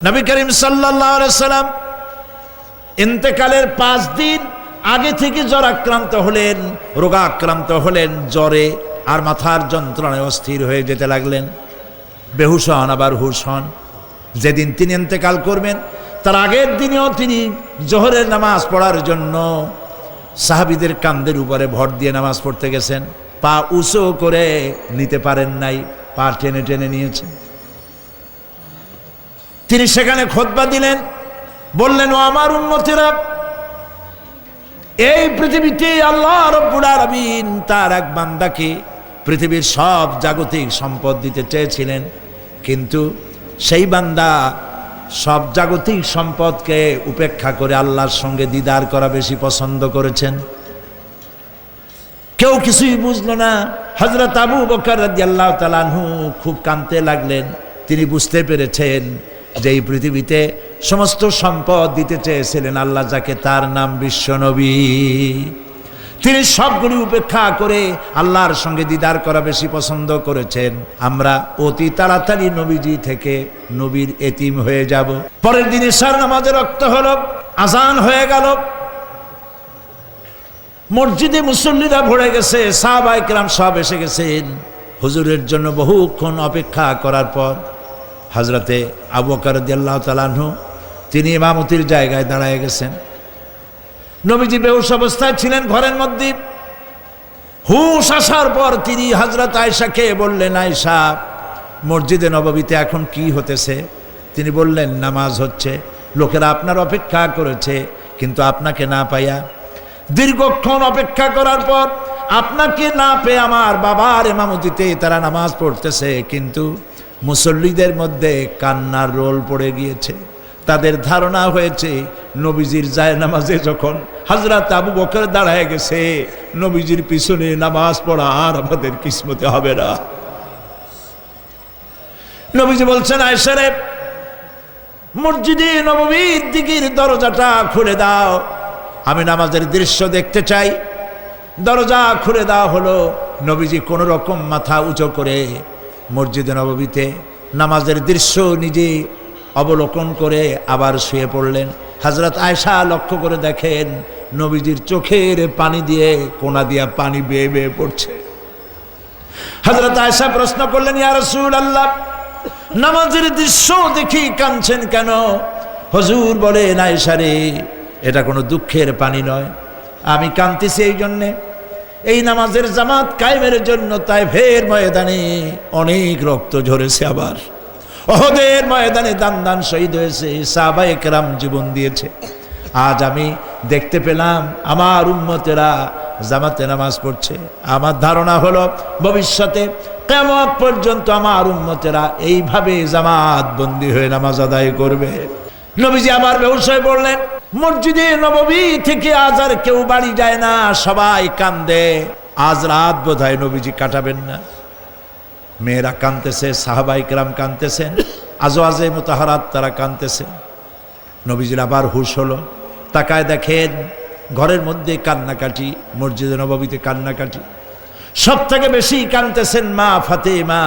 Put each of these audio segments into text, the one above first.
নবী করিম সাল্লাল্লাহু আলাইহি সাল্লাম ইন্তেকালের 5 দিন আগে থেকে জ্বরাক্রান্ত হলেন, রোগাক্রান্ত হলেন, জ্বরে আর মাথার যন্ত্রণায় অস্থির হয়ে যেতে লাগলেন। বেহুশ হন, আবার হুশ হন। যেদিন তিনি ইন্তেকাল করবেন তার আগের দিনেও তিনি জোহরের নামাজ পড়ার জন্য সাহাবীদের কাঁধের উপরে ভর দিয়ে নামাজ পড়তে গেছেন। পা উঁচু করে নিতে পারেন নাই, পা টেনে টেনে নিয়েছেন। তিনি সেখানে খুতবা দিলেন, বললেন, ও আমার উম্মতেরা, এই পৃথিবীতে আল্লাহ রাব্বুল আলামিন তার এক বান্দাকে পৃথিবীর সব জাগতিক সম্পদ দিতে চেয়েছিলেন, কিন্তু সেই বান্দা সব জাগতিক সম্পদকে উপেক্ষা করে আল্লাহর সঙ্গে দিদার করা বেশি পছন্দ করেছেন। কেউ কিছুই বুঝলো না। হযরত আবু বকর রাদিয়াল্লাহু তাআলা আনহু খুব কাঁদতে লাগলেন। তিনি বুঝতে পেরেছেন যে এই পৃথিবীতে সমস্ত সম্পদ দিতে চেয়েছিলেন আল্লাহ যাকে, তার নাম বিশ্বনবী। তিনি সবগুলি উপেক্ষা করে আল্লাহর সঙ্গে দিদার করা বেশি পছন্দ করেছেন। আমরা অতি তাড়াতাড়ি নবীজি থেকে নবীর এতিম হয়ে যাব। পরের দিন ইশার নামাজের রক্ত হলো, আজান হয়ে গেল। মসজিদে মুসল্লিরা ভরে গেছে, সাহাবায়ে কেরাম সব এসে গেছেন। হুজুরের জন্য বহুক্ষণ অপেক্ষা করার পর হযরতে আবু বকর রাদিয়াল্লাহু তাআলা আনহু তিনি ইমামতির জায়গায় দাঁড়ায় গেছেন। নবীজি বেহুশ অবস্থায় ছিলেন ঘরের মধ্যে। হুশ আসার পর তিনি হযরত আয়েশাকে বললেন, আয়েশা, মসজিদে নববীতে এখন কি হতেছে? তিনি বললেন, নামাজ হচ্ছে। লোকেরা আপনার অপেক্ষা করেছে, কিন্তু আপনাকে না পাইয়া দীর্ঘক্ষণ অপেক্ষা করার পর আপনাকে না পেয়ে আমার বাবার ইমামতিতে তারা নামাজ পড়তেছে, কিন্তু মুসল্লিদের মধ্যে কান্নার রোল পড়ে গিয়েছে। তাদের ধারণা হয়েছে নবীজির জায়নামাজে যখন হযরত আবু বকর দাঁড়ায় গেছে, নবীজির পিছনে নামাজ পড়া আর আমাদের কিসমতে হবে না। নবীজি বলছেন, আয়েশা রে, মসজিদে নববীর দিকের দরজাটা খুলে দাও, আমি নামাজের দৃশ্য দেখতে চাই। দরজা খুলে দেওয়া হলো। নবীজি কোন রকম মাথা উঁচু করে মসজিদে নববীতে নামাজের দৃশ্য নিজে অবলোকন করে আবার শুয়ে পড়লেন। হযরত আয়েশা লক্ষ্য করে দেখেন নবীজির চোখের পানি দিয়ে কোনা দিয়া পানি বেয়ে বেয়ে পড়ছে। হযরত আয়েশা প্রশ্ন করলেন, ইয়া রাসূলুল্লাহ, নামাজের দৃশ্য দেখি কাঁদছেন কেন? হুজুর বলেন, আয়েশা রে, এটা কোনো দুঃখের পানি নয়, আমি কাঁদতেছি এই জন্যে, এই নামাজের জামাত কায়েমের জন্য তায়েফের ময়দানে অনেক রক্ত ঝরেছে, আবার উহুদের ময়দানে দান দান শহীদ হয়েছে, সাহাবায়ে কেরাম জীবন দিয়েছে। আজ আমি দেখতে পেলাম আমার উম্মতেরা জামাতে নামাজ পড়ছে। আমার ধারণা হলো ভবিষ্যতে কিয়ামত পর্যন্ত আমার উম্মতেরা এইভাবে জামাত বন্দী হয়ে নামাজ আদায় করবে। নবীজি আবার বেহুশ হয়ে পড়লেন। মসজিদে নববী থেকে আজ আর কেউ বাড়ি যায় না, সবাই কান্দে। আজ রাত বোধহয় নবীজি কাটাবেন না। মেয়েরা কাঁদতেছে, সাহাবায়ে কেরাম কাঁদতেছেন, আজওয়াজে মুতাহারাত তারা কাঁদতেছেন। নবীজির আবার হুশ হলো, তাকায় দেখেন ঘরের মধ্যে কান্নাকাটি, মসজিদে নববীতে কান্নাকাটি। সব থেকে বেশি কাঁদতেছেন মা ফাতেমা।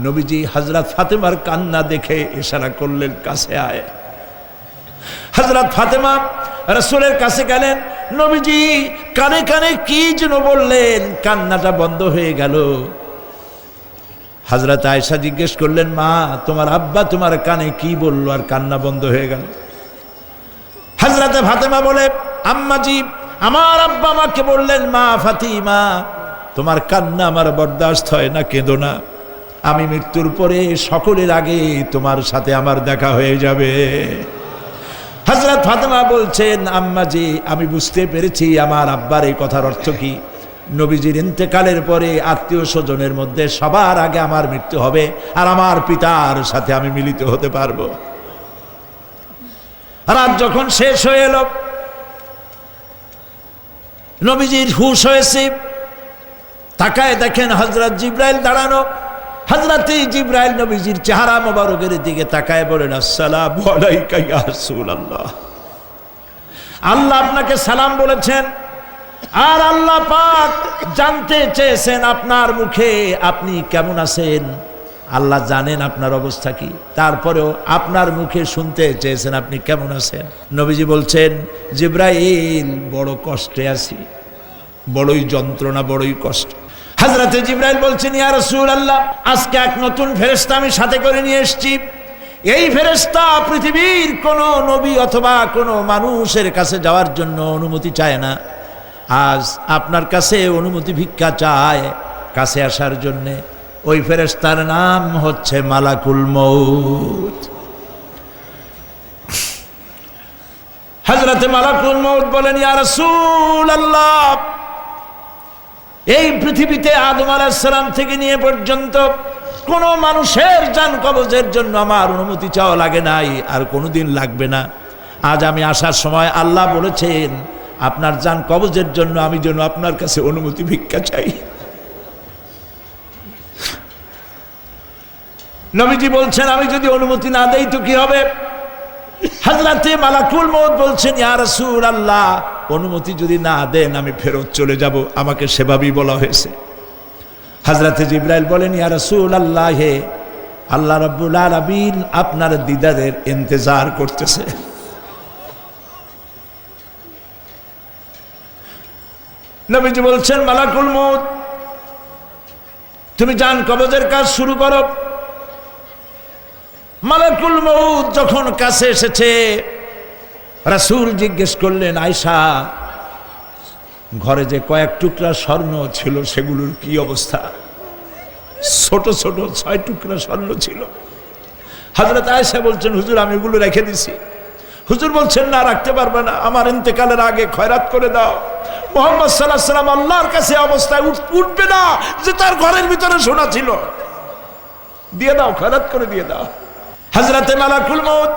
নবীজি হযরত ফাতেমার কান্না দেখে ইশারা করলেন, কাছে আয়। হযরত ফাতেমা রাসূলের কাছে গেলেন। নবীজি কানে কানে কি যেন বললেন, কান্নাটা বন্ধ হয়ে গেল। হযরত আয়েশা জিজ্ঞেস করলেন, মা, তোমার আব্বা তোমার কানে কি বলল আর কান্না বন্ধ হয়ে গেল? হযরত ফাতেমা বলে, আম্মাজি, আমার আব্বা আমাকে বললেন, মা ফাতিমা, তোমার কান্না আমার বরদাস্ত হয় না, কেঁদো না, আমি মৃত্যুর পরে সকলের আগে তোমার সাথে আমার দেখা হয়ে যাবে। হযরত ফাতেমা বলছেন, আম্মাজি, আমি বুঝতে পেরেছি আমার আব্বার এই কথার অর্থ কি। নবীজির ইন্তেকালের পরে আত্মীয় স্বজনের মধ্যে সবার আগে আমার মৃত্যু হবে আর আমার পিতার সাথে আমি মিলিত হতে পারবো। রাত যখন শেষ হয়ে এলো, নবীজির হুশ হয়েছে। তাকায় দেখেন হযরত জিবরাইল দাঁড়ানো। হযরত জিবরাইল নবীজির চেহারা মোবারকের দিকে তাকায় বলেন, আসসালামু আলাইকা ইয়া রাসূলুল্লাহ। আল্লাহ আপনাকে সালাম বলেছেন, আর আল্লাহ পাক জানতে চেয়েছেন আপনার মুখে আপনি কেমন আছেন। আল্লাহ জানেন আপনার অবস্থা কি, তারপরেও আপনার মুখে শুনতে চেয়েছেন আপনি কেমন আছেন। নবীজি বলছেন, জিবরাইল বড় কষ্টে আছি, বড়ই যন্ত্রণা, বড়ই কষ্ট। হযরতে জিবরাইল বলছেন, ইয়া রাসূলুল্লাহ, আজকে এক নতুন ফেরেশতা আমি সাথে করে নিয়ে এসেছি। এই ফেরেশতা পৃথিবীর কোনো নবী অথবা কোনো মানুষের কাছে যাওয়ার জন্য অনুমতি চায় না, আজ আপনার কাছে অনুমতি ভিক্ষা চায় কাছে আসার জন্যে। ওই ফেরেশতার নাম হচ্ছে মালাকুল মউত। হযরতে মালাকুল মউত বলেন, ইয়া রাসূলুল্লাহ, এই পৃথিবীতে আদম আলাইহিস সালাম থেকে নিয়ে পর্যন্ত কোন মানুষের জান কবজের জন্য আমার অনুমতি চাওয়া লাগে নাই, আর কোনোদিন লাগবে না। আজ আমি আসার সময় আল্লাহ বলেছেন আপনার জান কবজের জন্য আমি যেন আপনার কাছে অনুমতি ভিক্ষা চাই। নবীজি বলছেন, আমি যদি অনুমতি না দেই তো কি হবে? হযরতে মালাকুল মউত বলছেন, ইয়া রাসূলুল্লাহ, অনুমতি যদি না দেন আমি ফেরত চলে যাব, আমাকে সেভাবেই বলা হয়েছে। হযরতে জিবরাইল বলেন, ইয়া রাসূলুল্লাহ, হে আল্লাহ রাব্বুল আলামিন আপনার দিদারের ইন্তজার করতেছে। নবীজি বলছেন, মালাকুল মউত, তুমি জান কবজের কাজ শুরু করো। মালাকুল মউত যখন কাছে এসেছে, রাসূল জিজ্ঞেস করলেন, আয়েশা, ঘরে যে কয়েক টুকরা স্বর্ণ ছিল সেগুলোর কি অবস্থা? ছোট ছোট 6 টুকরা স্বর্ণ ছিল। হযরত আয়েশা বলছেন, হুজুর আমি এগুলো রেখে দিছি। হুজুর বলছেন, না, রাখতে পারবে না, আমার ইন্তেকালের আগে খয়রাত করে দাও। মুহাম্মদ সাল্লাল্লাহু আলাইহি ওয়াসাল্লাম আল্লাহর কাছে অবস্থায় উঠবে না যে তার ঘরের ভিতরে সোনা ছিল, দিয়ে দাও, খয়রাত করে দিয়ে দাও। হযরতে মালাকুল মউত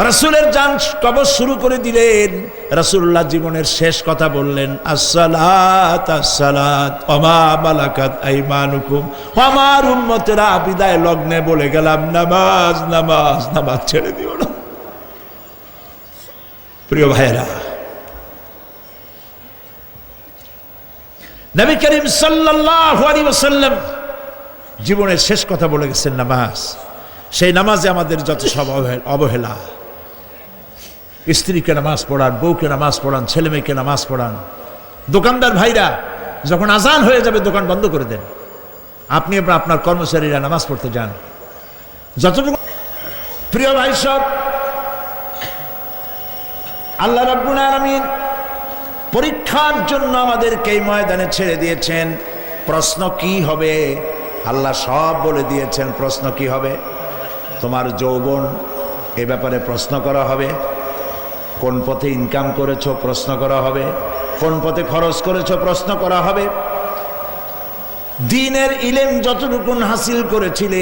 রাসূলের জান কবজ শুরু করে দিলেন। রাসূলুল্লাহ জীবনের শেষ কথা বললেন, আসসালাত আসসালাত ওমা মালাকাত আইমানুকুম। আমার উম্মতেরা বিদায় লগ্নে বলে গেলাম, নামাজ নামাজ নামাজ ছেড়ে দিও না। প্রিয় ভাইরা, নবী করিম সাল্লাল্লাহু আলাইহি ওয়াসাল্লাম জীবনের শেষ কথা বলে গেছেন নামাজ। সেই নামাজে আমাদের যত সব অবহেলা, স্ত্রীকে নামাজ পড়ান, বউকে নামাজ পড়ান, ছেলে মেয়েকে নামাজ পড়ান। দোকানদার ভাইরা যখন আজান হয়ে যাবে দোকান বন্ধ করে দেন, আপনি আপনার কর্মচারীরা নামাজ পড়তে যান। যতটুকু প্রিয় ভাই সব, আল্লাহ রাব্বুল আলামিন পরীক্ষার জন্য আমাদেরকে এই ময়দানে ছেড়ে দিয়েছেন। প্রশ্ন কি হবে আল্লাহ সব বলে দিয়েছেন। প্রশ্ন কি হবে? তোমার যৌবন, এ ব্যাপারে প্রশ্ন করা হবে। কোন পথে ইনকাম করেছো প্রশ্ন করা হবে। কোন পথে খরচ করেছো প্রশ্ন করা হবে। দ্বীনের ইলম যতটুকুন হাসিল করেছিলে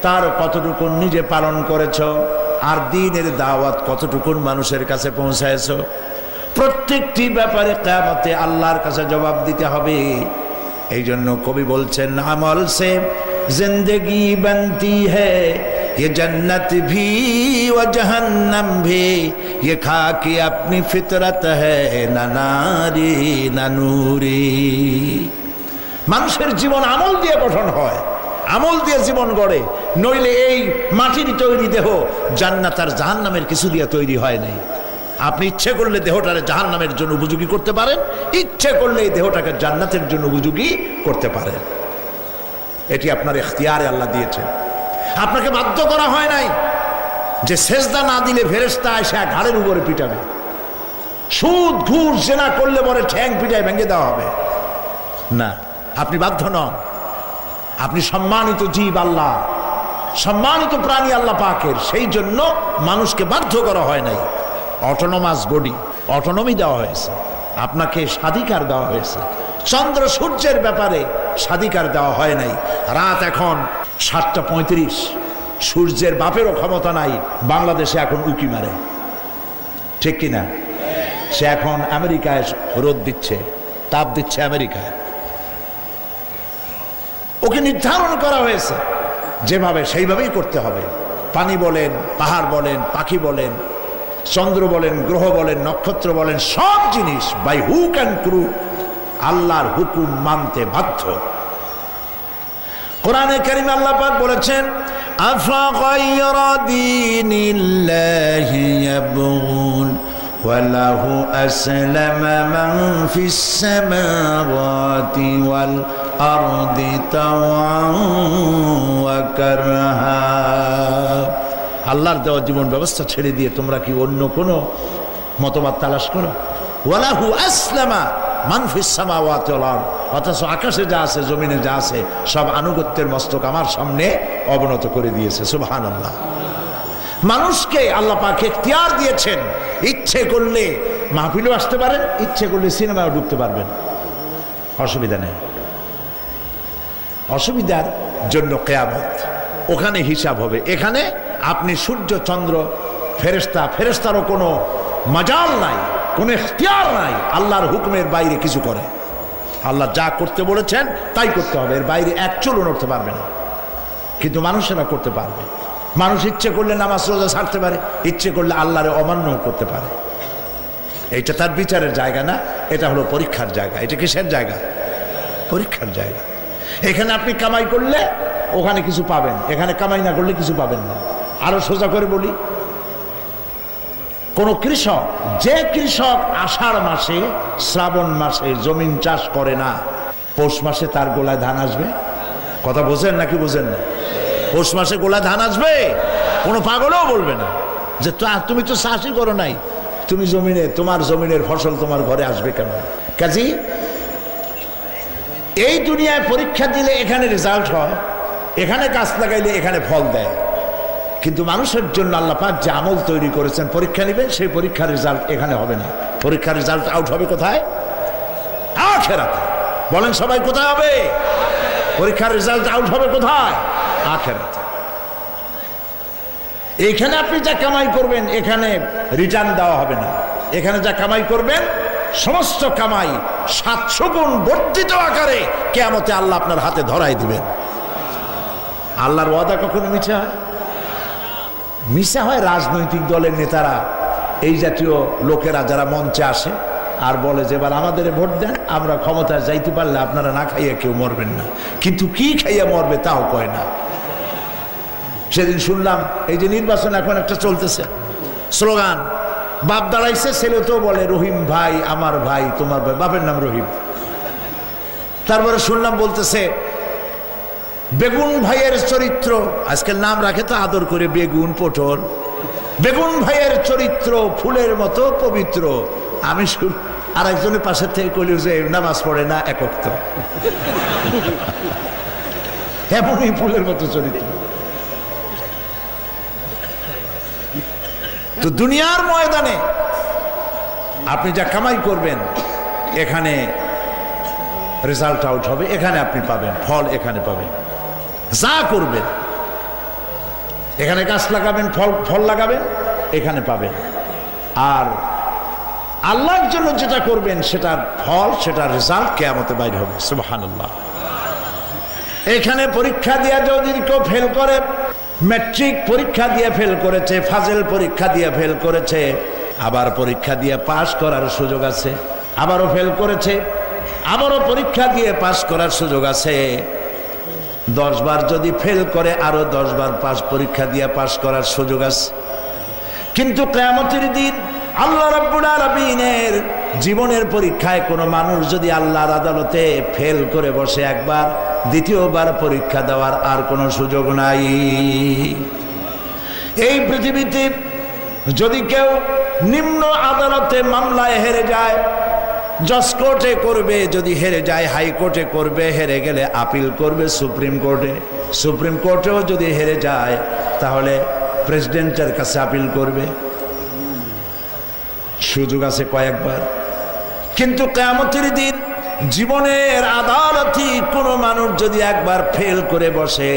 তার কতটুকুন নিজে পালন করেছো, আর দ্বীনের দাওয়াত কতটুকুন মানুষের কাছে পৌঁছায়ছো। প্রত্যেকটি ব্যাপারে কিয়ামতে আল্লাহর কাছে জবাব দিতে হবে। এই জন্য কবি বলছেন, আমল সে জিন্দেগি বনতি হ্যায়, ये जन्नत भी व जहन्नम भी, ये खाकी अपनी फितरत है, ना नारी ना नूरी। মানুষের জীবন আমল দিয়ে গঠন হয়, আমল দিয়ে জীবন গড়ে। নইলে এই মাটির তৈরি দেহ জান্নাত আর জাহান্নামের কিছু দিয়ে তৈরি হয় নাই। আপনি ইচ্ছে করলে দেহটাকে জাহান্নামের জন্য উপযোগী করতে পারেন, ইচ্ছে করলে এই দেহটাকে জান্নাতের জন্য উপযোগী করতে পারেন। এটি আপনার ইখতিয়ারে আল্লাহ দিয়েছেন, আপনাকে বাধ্য করা হয় নাই যে সেজদা না দিলে ফেরেশতা এসে ঘাড়ের উপরে পিটাবে। সুদ ঘুষ জেনা করলে পরে ঠ্যাং পিটায় ভেঙে দেওয়া হবে না, আপনি বাধ্য নন। আপনি সম্মানিত জীব আল্লাহ, সম্মানিত প্রাণী আল্লাহ পাকের, সেই জন্য মানুষকে বাধ্য করা হয় নাই। অটোনমাস বডি, অটোনমি দেওয়া হয়েছে, আপনাকে স্বাধিকার দেওয়া হয়েছে। চন্দ্র সূর্যের ব্যাপারে স্বাধিকার দেওয়া হয় নাই। রাত এখন 7:35, সূর্যের বাপেরও ক্ষমতা নাই বাংলাদেশে এখন উকি মারে, ঠিক কিনা? সে এখন আমেরিকায় রোদ দিচ্ছে, তাপ দিচ্ছে আমেরিকায়। ওকে নির্ধারণ করা হয়েছে যেভাবে সেইভাবেই করতে হবে। পানি বলেন, পাহাড় বলেন, পাখি বলেন, চন্দ্র বলেন, গ্রহ বলেন, নক্ষত্র বলেন, সব জিনিস বাই হুক অ্যান্ড ক্রুক আল্লাহর হুকুম মানতে বাধ্য। কোরআনে কারীমে আল্লাহ পাক বলেছেন আফাগায়রা দীনিল্লাহি ইয়াবগুন ওয়ালাহু আসলামা মান ফিস সামাওয়াতি ওয়াল আরদি তাওআন ওয়া কারহা। আল্লাহর দেওয়া জীবন ব্যবস্থা ছেড়ে দিয়ে তোমরা কি অন্য কোনো মতবাদ তালাশ করো? ওয়ালাহু আসলামা মান ফিস সামাওয়াতি ওয়াল আরদ, অথচ আকাশে যা আছে জমিনে যা আছে সব আনুগত্যের মস্তক আমার সামনে অবনত করে দিয়েছে। সুবহানাল্লাহ। মানুষকে আল্লাহ পাক ইখতিয়ার দিয়েছেন, ইচ্ছে করলে মাহফিলও আসতে পারেন, ইচ্ছে করলে সিনেমাও ঢুকতে পারবেন, অসুবিধা নেই। অসুবিধার জন্য কিয়ামত, ওখানে হিসাব হবে। এখানে আপনি সূর্য চন্দ্র ফেরেশতারও কোনো মাজাল নাই, কোনো ইখতিয়ার নাই আল্লাহর হুকুমের বাইরে কিছু করে। আল্লাহ যা করতে বলেছেন তাই করতে হবে, এর বাইরে এক চুলও নড়তে পারবে না। কিন্তু মানুষেরা করতে পারবে। মানুষ ইচ্ছে করলে নামাজ রোজা ছাড়তে পারে, ইচ্ছে করলে আল্লাহরে অমান্য করতে পারে। এইটা তার বিচারের জায়গা না, এটা হলো পরীক্ষার জায়গা। এটা কিসের জায়গা? পরীক্ষার জায়গা। এখানে আপনি কামাই করলে ওখানে কিছু পাবেন, এখানে কামাই না করলে কিছু পাবেন না। আরো সোজা করে বলি, কোন কৃষক, যে কৃষক আষাঢ় মাসে শ্রাবণ মাসে জমিন চাষ করে না, পৌষ মাসে তার গোলায় ধান আসবে? কথা বোঝেন নাকি বোঝেন না? পৌষ মাসে গোলায় ধান আসবে? কোনো পাগলও বলবে না যে তুমি তো চাষই করো নাই, তুমি জমিনে, তোমার জমিনের ফসল তোমার ঘরে আসবে কেন? কাজী এই দুনিয়ায় পরীক্ষা দিলে এখানে রেজাল্ট হয়, এখানে গাছ লাগাইলে এখানে ফল দেয়। কিন্তু মানুষের জন্য আল্লাহ পাক যে আমল তৈরি করেছেন, পরীক্ষা নেবেন, সেই পরীক্ষার রেজাল্ট এখানে হবে না। পরীক্ষার রেজাল্ট আউট হবে কোথায়? আখিরাতে। বলেন সবাই, কোথায় হবে? পরীক্ষার রেজাল্ট আউট হবে কোথায়? আখিরাতে। এখানে আপনি যা কামাই করবেন এখানে রিটার্ন দেওয়া হবে না। এখানে যা কামাই করবেন সমস্ত কামাই 700 গুণ বর্ধিত আকারে কিয়ামতে আল্লাহ আপনার হাতে ধরাই দিবেন। আল্লাহর ওয়াদা কখনো মিথ্যা হয়? মিথ্যা হয় রাজনৈতিক দলের নেতারা, এই জাতীয় লোকেরা যারা মঞ্চে আসে আর বলে যে এবার আমাদের ভোট দেন, আমরা ক্ষমতায় যাইতে পারলে আপনারা না খাইয়া কেউ মরবেন না। কিন্তু কি খাইয়া মরবে তাও কয় না। সেদিন শুনলাম এই যে নির্বাচন এখন একটা চলতেছে, স্লোগান বাপ দাঁড়াইছে, ছেলে তো বলে রহিম ভাই আমার ভাই, তোমার ভাই, বাপের নাম রহিম। তারপরে শুনলাম বলতেছে বেগুন ভাইয়ের চরিত্র, আজকাল নাম রাখে তো আদর করে বেগুন পটল, বেগুন ভাইয়ের চরিত্র ফুলের মতো পবিত্র। আমি আর একজনের পাশের থেকে কইল যে নামাজ পড়ে না, একক তো এমনই ফুলের মতো চরিত্র। তো দুনিয়ার ময়দানে আপনি যা কামাই করবেন এখানে রেজাল্ট আউট হবে, এখানে আপনি পাবেন ফল, এখানে পাবেন। যা করবেন এখানে গাছ লাগাবেন, ফল লাগাবেন, এখানে পাবেন। আর আল্লাহর জন্য যেটা করবেন সেটার ফল, সেটার রেজাল্ট কিয়ামতে বাইরে হবে। সুবহানাল্লাহ। এখানে পরীক্ষা দিয়ে যদি কেউ ফেল করে, ম্যাট্রিক পরীক্ষা দিয়ে ফেল করেছে, ফাজেল পরীক্ষা দিয়ে ফেল করেছে, আবার পরীক্ষা দিয়ে পাশ করার সুযোগ আছে, আবারও ফেল করেছে, আবারও পরীক্ষা দিয়ে পাশ করার সুযোগ আছে। 10 বার যদি ফেল করে আরো 10 বার পরীক্ষা দিয়ে পাশ করার সুযোগ আছে। কিন্তু কিয়ামতের দিন আল্লাহ রাব্বুল আলামিনের জীবনের পরীক্ষায় কোনো মানুষ যদি আল্লাহর আদালতে ফেল করে বসে একবার, দ্বিতীয়বার পরীক্ষা দেওয়ার আর কোনো সুযোগ নাই। এই পৃথিবীতে যদি কেউ নিম্ন আদালতে মামলায় হেরে যায়, জজ কোর্টে করবে, যদি হেরে যায় হাইকোর্টে করবে, হেরে গেলে আপিল করবে সুপ্রিম কোর্টে, সুপ্রিম কোর্টেও যদি হেরে যায় তাহলে প্রেসিডেন্টের কাছে আপিল করবে। সুযোগ আছে কয়েকবার। কিন্তু কিয়ামতের দিন জীবনের আদালতে কোনো মানুষ যদি একবার ফেল করে বসে,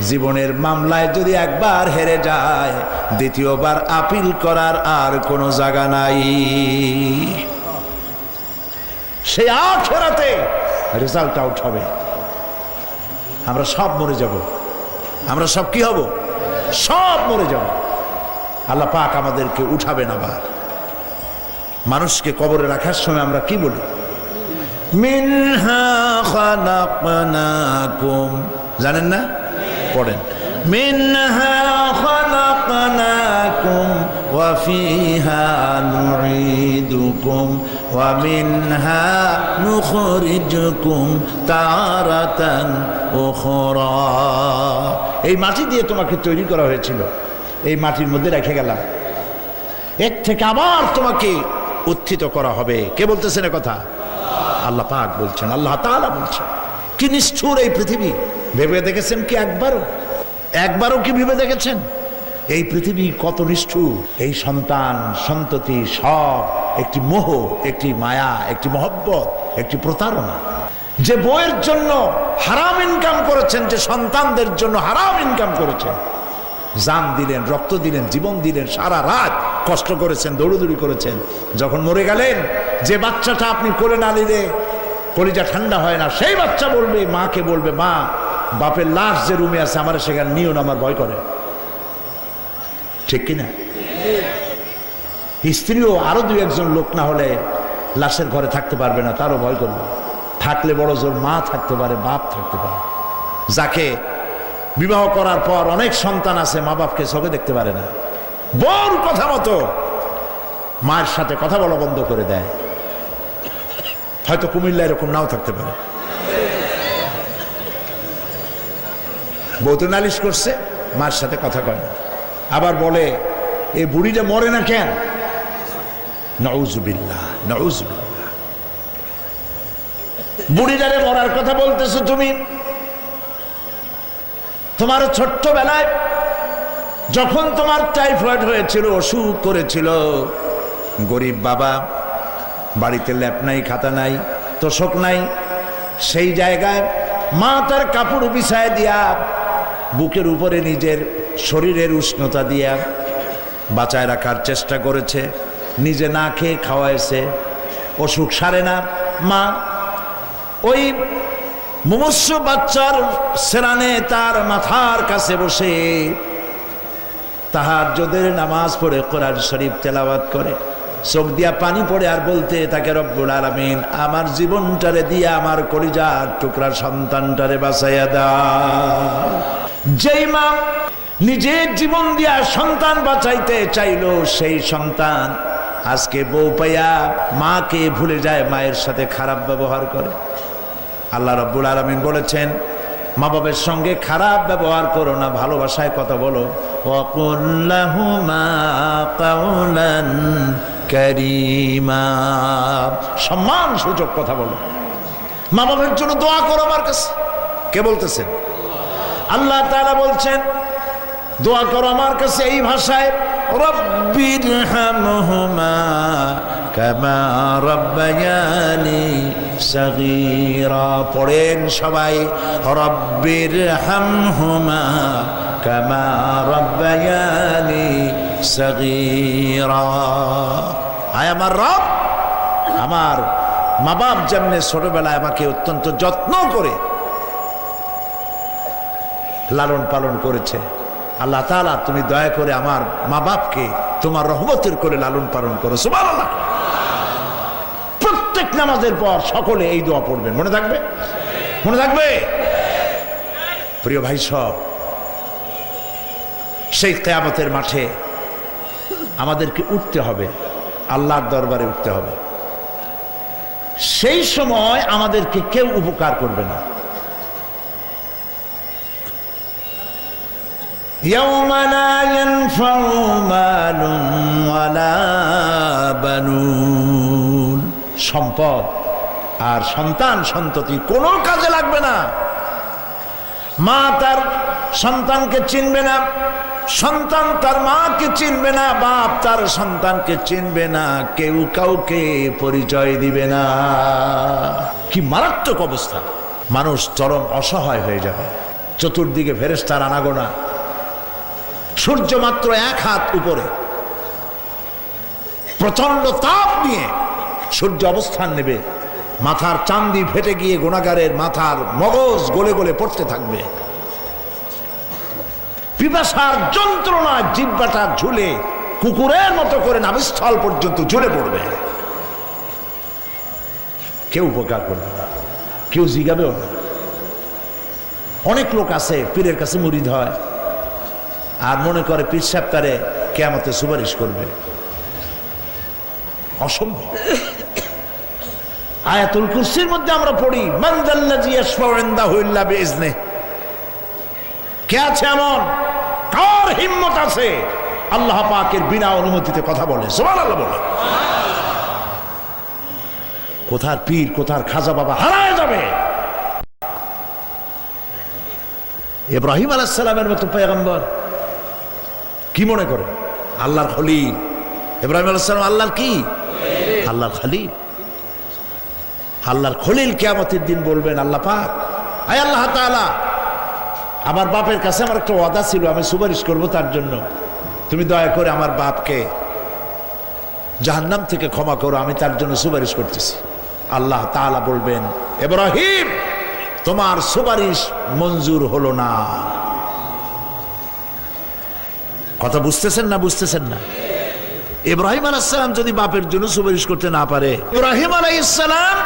জীবনের মামলায় যদি একবার হেরে যায়, দ্বিতীয়বার আপিল করার আর কোনো জায়গা নাই। সেই আখিরাতে রেজাল্ট আউট হবে। আমরা সব মরে যাব, আমরা সব কি হব? সব মরে যাব। আল্লাহ পাক আমাদেরকে উঠাবেন আবার। মানুষকে কবরে রাখার সময় আমরা কি বলি? মিনহা খালাকনাকুম জানেন না? পড়েন। মিনহা খালাকনাকুম ওয়া ফিহা নুঈদুকুম ওয়া মিনহা নুখরিজুকুম তারাতান উখরা। এই মাটি দিয়ে তোমাকে তৈরি করা হয়েছিল, এই মাটির মধ্যে রেখে গেলাম, এর থেকে আবার তোমাকে উত্থিত করা হবে। কে বলতেছেন কথা? আল্লাহ পাক বলছেন, আল্লাহ তাআলা বলছেন। কি নিষ্ঠুর এই পৃথিবী, ভেবে দেখেছেন কি? একবারও কি ভেবে দেখেছেন এই পৃথিবী কত নিষ্ঠুর? এই সন্তান সন্ততি সব একটি মোহ, একটি মায়া, একটি মহব্বত, একটি প্রতারণা। যে বইয়ের জন্য হারাম ইনকাম করেছেন, যে সন্তানদের জন্য হারাম ইনকাম করেছেন, জান দিলেন, রক্ত দিলেন, জীবন দিলেন, সারা রাত কষ্ট করেছেন, দৌড়দৌড়ি করেছেন, যখন মরে গেলেন, যে বাচ্চাটা আপনি কোলে না নিলে কলিজা ঠান্ডা হয় না, সেই বাচ্চা বলবে, মাকে বলবে, মা বাপের লাশ যে রুমে আছে আমার সেখানে নিও না, আমার ভয় করে। ঠিক কিনা? স্ত্রীও আরো দুই একজন লোক না হলে লাশের ঘরে থাকতে পারবে না, তারও ভয় করবে। থাকলে বড় জোর মা থাকতে পারে, বাপ থাকতে পারে। যাকে বিবাহ করার পর অনেক সন্তান আছে, মা বাপকে চোখে দেখতে পারে না, বড় কথা মতো মায়ের সাথে কথা বলা বন্ধ করে দেয়। হয়তো কুমিল্লা এরকম নাও থাকতে পারে। বউ তো নালিশ করছে, মার সাথে কথা কয় না, আবার বলে এই বুড়িটা মরে না কেন? নাউযুবিল্লাহ, নাউযুবিল্লাহ। বুড়িটারে মরার কথা বলতেছো তুমি। তোমার ছোট্টবেলায় যখন তোমার টাইফয়েড হয়েছিল, অসুখ করেছিল, গরিব বাবা, বাড়িতে ল্যাপ নাই, খাতা নাই, তোষক নাই, সেই জায়গায় মা তার কাপড় বিছায় দিয়া বুকের উপরে নিজের শরীরের উষ্ণতা দিয়া বাঁচায় রাখার চেষ্টা করেছে, নিজে না খেয়ে খাওয়াইছে, অসুখ সারে না। মা ওই মুমূর্ষ বাচ্চার সেরানে তার মাথার কাছে বসে তাহাজ্জুদের নামাজ পড়ে কোরআন শরীফ তেলাওয়াত করে, চোখ দিয়া পানি পড়ে, আর বলতে তাকে, রব্বুল আলামিন আমার জীবনটারে দিয়া আমার কলিজার টুকরা সন্তানটারে বাঁচাইয়া দাও। যেই মা নিজের জীবন দিয়া সন্তান বাঁচাইতে চাইল, সেই সন্তান আজকে বউ পাইয়া মাকে ভুলে যায়, মায়ের সাথে খারাপ ব্যবহার করে। আল্লাহ রব্বুল আলামিন বলেছেন, মা বাবার সঙ্গে খারাপ ব্যবহার করো না, ভালোবাসায় কথা বলো। ওয়াকুল লাহুমা কাওলান কারীমা, সম্মান সূচক কথা বলো। মা বাবার জন্য দোয়া করো আমার কাছে। কে বলতেছেন? আল্লাহ তাআলা বলছেন দোয়া করো আমার কাছে এই ভাষায়, রব্বিরহামহুমা কামা রাব্বায়ানি সাগীরা। পড়েন সবাই, রব্বিরহামহুমা কামা রাব্বায়ানি সাগীরা। আয় আমার রব, আমার মা বাপ যেমনি ছোটবেলায় আমাকে অত্যন্ত যত্ন করে লালন পালন করেছে, আল্লাহ তাআলা তুমি দয়া করে আমার মা বাপকে তোমার রহমতের করে লালন পালন করো। সুবহানাল্লাহ। প্রত্যেক নামাজের পর সকলে এই দোয়া পড়বেন, মনে থাকবে? মনে থাকবে? প্রিয় ভাই সব, সেই কিয়ামতের মাঠে আমাদেরকে উঠতে হবে, আল্লাহর দরবারে উঠতে হবে। সেই সময় আমাদেরকে কেউ উপকার করবে না। يوم لا ينفع مال ولا بنون, সম্পদ আর সন্তান সন্ততি কোনো কাজে লাগবে না। মা তার সন্তানকে চিনবে না, সন্তান তার মাকে চিনবে না, বাপ তার সন্তানকে চিনবে না, কেউ কাউকে পরিচয় দিবে না। কি মারাত্মক অবস্থা! মানুষ চরম অসহায় হয়ে যাবে। চতুর্দিকে ফেরেশতার আনাগোনা, সূর্য মাত্র 1 হাত উপরে, প্রচন্ড তাপ নিয়ে সূর্য অবস্থান নেবে, মাথার চান্দি ফেটে গিয়ে গুনাহগারের মাথার মগজ গলে গলে পড়তে থাকবে। পিপাসার যন্ত্রণা জিহ্বাটা ঝুলে কুকুরের মতো করে নাভিস্থল পর্যন্ত ঝুলে পড়বে। কেউ উপকার করবে না, কেউ জিগাবেও না। অনেক লোক আছে পীরের কাছে মুরিদ হয় আর মনে করে পীর সাহেব তারে কিয়ামতে সুপারিশ করবে। অসম্ভব। আয়াতুল কুরসির মধ্যে আমরা পড়ি মান যাল্লাযী ইয়াশফাউ ইনদাহু ইল্লা বিইজনিহি। কে আছে এমন, কার হিম্মত আছে আল্লাহ পাকের বিনা অনুমতিতে কথা বলে? সুবহানাল্লাহ বলে। কোথার পীর কোথার খাজা বাবা হারায় যাবে। ইব্রাহিম আলাইহিস সালামের মতো পয়গম্বর কি মনে করে? আল্লাহর খলিল। ইব্রাহিম আলাইহিস সালাম আল্লাহর কি? আল্লাহর খলিল। আল্লাহর খলিল কিয়ামতের দিন বলবেন আল্লাহ পাক, আয় আল্লাহ তাআলা, আমার বাপের কাছে আমার একটা ওয়াদা ছিল, আমি সুপারিশ করব তার জন্য, তুমি দয়া করে আমার বাপকে জাহান্নাম থেকে ক্ষমা করো, আমি তার জন্য সুপারিশ করতেছি। আল্লাহ তাআলা বলবেন, ইব্রাহিম তোমার সুপারিশ মঞ্জুর হলো না। কথা বুঝতেছেন না? বুঝতেছেন না? ইব্রাহিম আলাইহিস সালাম যদি বাপের জন্য সুপারিশ করতে না পারে, ইব্রাহিম আলাইহিস সালাম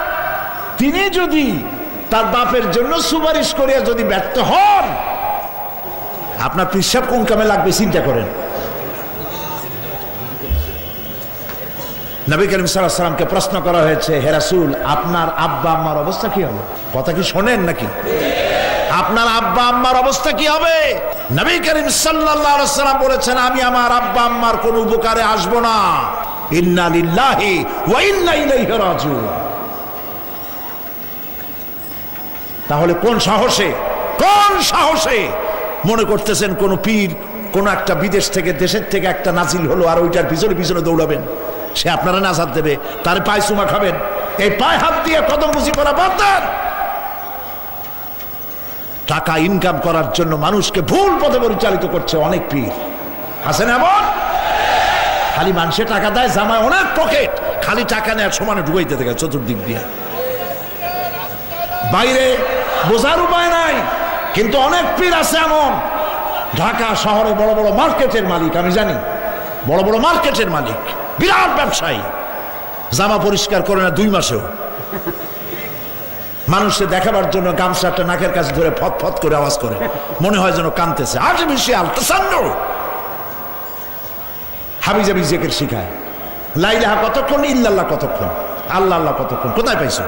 তিনি যদি তার বাপের জন্য সুপারিশ করিয়া যদি ব্যর্থ হন, আপনার পিসাব কোন কামে লাগবে চিন্তা করেন। নবী করিম সাল্লাল্লাহু আলাইহি ওয়াসাল্লামকে প্রশ্ন করা হয়েছে, হে রাসূল আপনার আব্বা আম্মার অবস্থা কি হবে? কথা কি শোনেন নাকি? আপনার আব্বা আম্মার অবস্থা কি হবে? নবী করিম সাল্লাল্লাহু আলাইহি ওয়াসাল্লাম বলেছেন, আমি আমার আব্বা আম্মার কোনো উপকারে আসব না। ইন্না লিল্লাহি ওয়া ইন্না ইলাইহি রাজিউন। তাহলে কোন সাহসে মনে করতেছেন কোন পীর কোন একটা বিদেশ থেকে দেশের থেকে একটা নাজিল হলো আর ওইটার পিছনে পিছনে দৌড়াবেন, সে আপনারা নাজাত দেবে, তার পায়ে চুমা খাবেন? এই পায়ে হাত দিয়ে কদমবুজি করা বাদ দেন। টাকা ইনকাম করার জন্য মানুষকে ভুল পথে পরিচালিত করছে অনেক পীর। হাসেন এমন খালি মানুষে টাকা দেয়, জামায় অনেক পকেট, খালি টাকা নেওয়ার সমানে ঢুকাইতে থাকে চতুর্দিক দিয়ে। বাইরে বোঝার উপায় নাই, কিন্তু অনেক পীর আছে এমন, ঢাকা শহরে বড় বড় মার্কেটের মালিক, আমি জানি বড় বড় মার্কেটের মালিক, বিরাট ব্যবসায়ী, জামা পরিষ্কার করে না 2 মাসেও। মানুষকে দেখাবার জন্য গামছাটা নাকের কাছে ধরে ফত ফত করে আওয়াজ করে, মনে হয় যেন কাঁদতেছে। আজ বিশাল তাসান্ন হাবিজাবি জিকির শিখায়। লা ইলাহা কতক্ষণ, ইল্লাল্লাহ কতক্ষণ, আল্লাহ আল্লাহ কতক্ষণ, কোথায় পাইছো?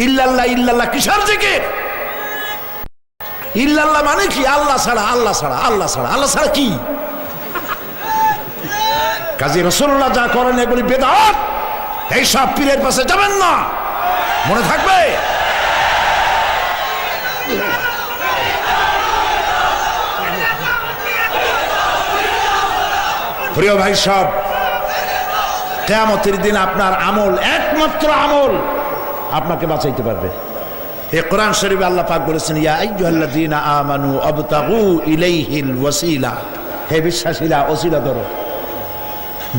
ইল্লাল্লাহ ইল্লাল্লাহ কিসের জিকির? ইল্লাল্লাহ মানে কি? আল্লাহ ছাড়া, আল্লাহ ছাড়া, আল্লাহ ছাড়া, আল্লাহ ছাড়া কি? কাজী রাসূলুল্লাহ যা করেন এগুলি বেদাত। এইসব পীরের পাশে যাবেন না, মনে থাকবে। প্রিয় ভাই সব, কিয়ামতের দিন আপনার আমল, একমাত্র আমল আপনাকে বাঁচাইতে পারবে। এই কোরআন শরীফে আল্লাহ পাক বলেছেন, ইয়া আইয়ুহাল্লাযীনা আমানু আবতাগু ইলাইহিল ওয়াসিলা, হে বিশ্বাসীরা ওসিলা ধরো।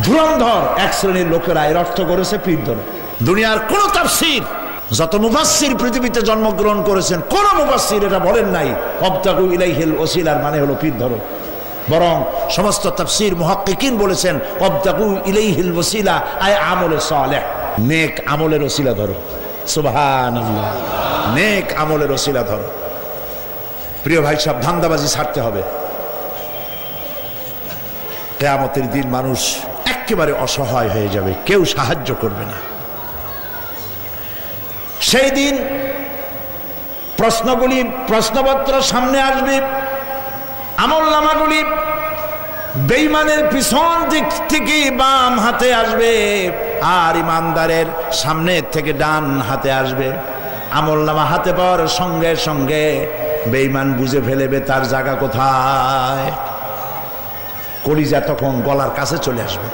ধুরন্ধর এক শ্রেণীর লোকেরা এর অর্থ করেছে পীর ধরো। দুনিয়ার কোন তাফসীর, যত মুফাসসির পৃথিবীতে জন্মগ্রহণ করেছেন, কোন মুফাসসির এটা বলেন নাই আবতাগু ইলাইহিল ওসিলার মানে হলো পীর ধরো। বরং সমস্ত তাফসীর মুহাক্কিকিন বলেছেন আবতাগু ইলাইহিল ওসিলা আয় আমলে সালেহ, নেক আমলের ওসিলা ধরো। সুবহানাল্লাহ, নেক আমলের ওসিলা ধরো। প্রিয় ভাই সব, ধান্দাবাজি ছাড়তে হবে। কিয়ামতের দিন মানুষ একেবারে অসহায় হয়ে যাবে, কেউ সাহায্য করবে না। সেই দিন প্রশ্নপত্র সামনে আসবে, আমলনামাগুলি বেঈমানের পিছন দিক থেকে বাম হাতে আসবে, আর ইমানদারের সামনে থেকে ডান হাতে আসবে। আমলনামা হাতে পাওয়ার সঙ্গে সঙ্গে বেঈমান বুঝে ফেলবে তার জায়গা কোথায়। কলিজা তখন গলার কাছে চলে আসবে।